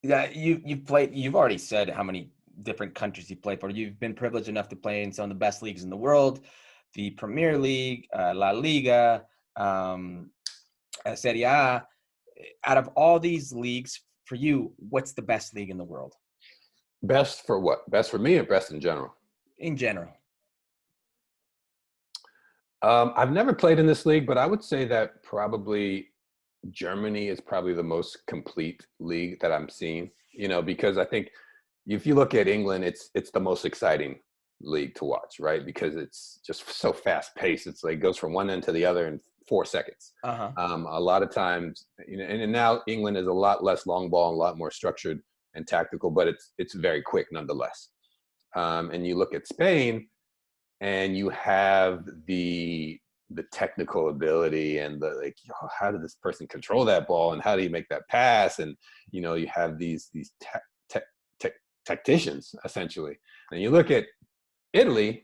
Yeah, you've played. You've already said how many different countries you've played for. You've been privileged enough to play in some of the best leagues in the world, the Premier League, La Liga, um, Serie A. Out of all these leagues, for you, what's the best league in the world Best for what? Best for me or best in general? in general? I've never played in this league, but I would say that probably Germany is probably the most complete league that I'm seeing, because I think if you look at England, it's the most exciting league to watch, right? Because it's just so fast paced. It's like goes from one end to the other in 4 seconds. Uh huh. A lot of times, and now England is a lot less long ball and a lot more structured and tactical, but it's very quick nonetheless. And you look at Spain, and you have the technical ability and the like, how did this person control that ball and how do you make that pass? And you have these tacticians essentially. And you look at Italy,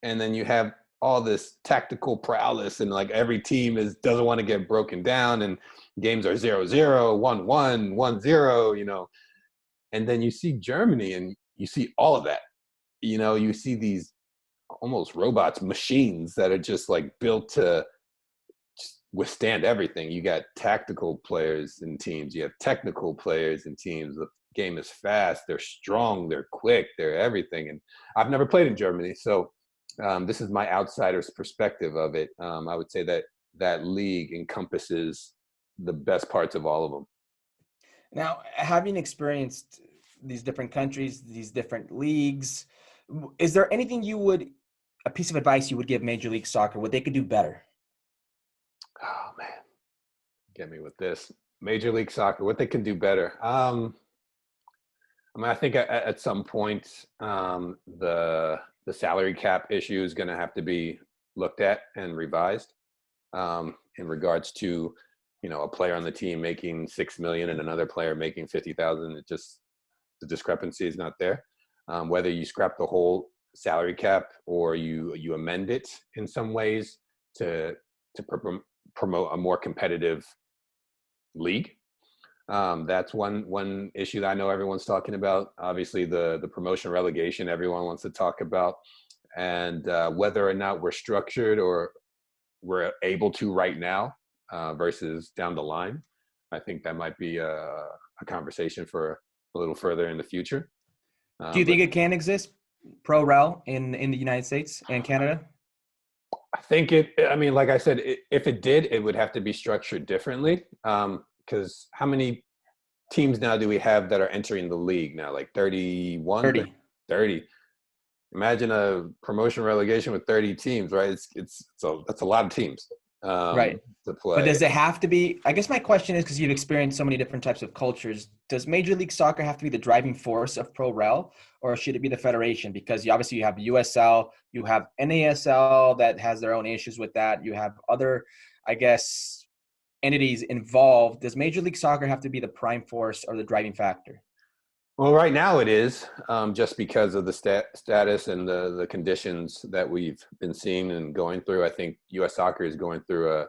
and then you have all this tactical prowess, and like every team doesn't want to get broken down, and games are 0-0, 1-1, 1-0, and then you see Germany, and you see all of that. You see these almost robots, machines that are just like built to just withstand everything. You got tactical players in teams, you have technical players in teams. The game is fast, they're strong, they're quick, they're everything. And I've never played in Germany, so this is my outsider's perspective of it. I would say that that league encompasses the best parts of all of them. Now, having experienced these different countries, these different leagues, is there anything a piece of advice you would give Major League Soccer, what they could do better? Oh man, get me with this. Major League Soccer, what they can do better. I think at some point, the salary cap issue is going to have to be looked at and revised, in regards to, a player on the team making 6 million and another player making 50,000. It just, the discrepancy is not there. Whether you scrap the whole salary cap or you amend it in some ways to promote a more competitive league. That's one issue that I know everyone's talking about. Obviously, the promotion relegation everyone wants to talk about, and whether or not we're structured or we're able to right now, versus down the line. I think that might be a conversation for a little further in the future. Do you But think it can exist, pro rel in the United States and Canada? I think I mean, like I said, if it did, it would have to be structured differently. Because how many teams now do we have that are entering the league now? Like 31, 30. 30. Imagine a promotion relegation with 30 teams, right? That's a lot of teams Right. to But play. does it have to be? I guess my question is, because you've experienced so many different types of cultures, does Major League Soccer have to be the driving force of pro rel, or should it be the federation? Because obviously you have USL, you have NASL that has their own issues with that. You have other, I guess, entities involved. Does Major League Soccer have to be the prime force or the driving factor? Well, right now it is, just because of the status and the conditions that we've been seeing and going through. I think U.S. Soccer is going through a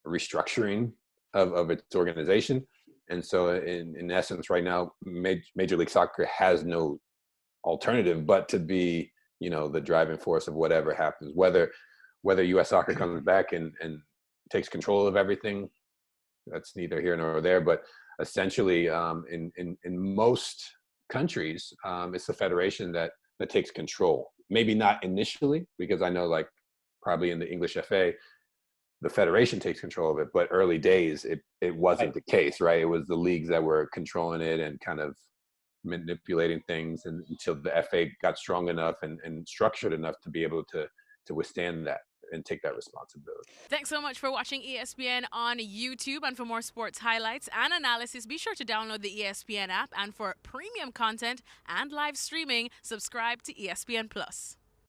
restructuring of its organization. And so in essence, right now, Major League Soccer has no alternative but to be, the driving force of whatever happens, whether U.S. Soccer comes back and takes control of everything. That's neither here nor there. But essentially, in most countries, it's the federation that takes control. Maybe not initially, because I know, like, probably in the English FA, the federation takes control of it, but early days it wasn't Right. the case, right? It was the leagues that were controlling it and kind of manipulating things, and until the FA got strong enough and structured enough to be able to withstand that and take that responsibility. Thanks so much for watching ESPN on YouTube. And for more sports highlights and analysis, be sure to download the ESPN app. And for premium content and live streaming, subscribe to ESPN Plus.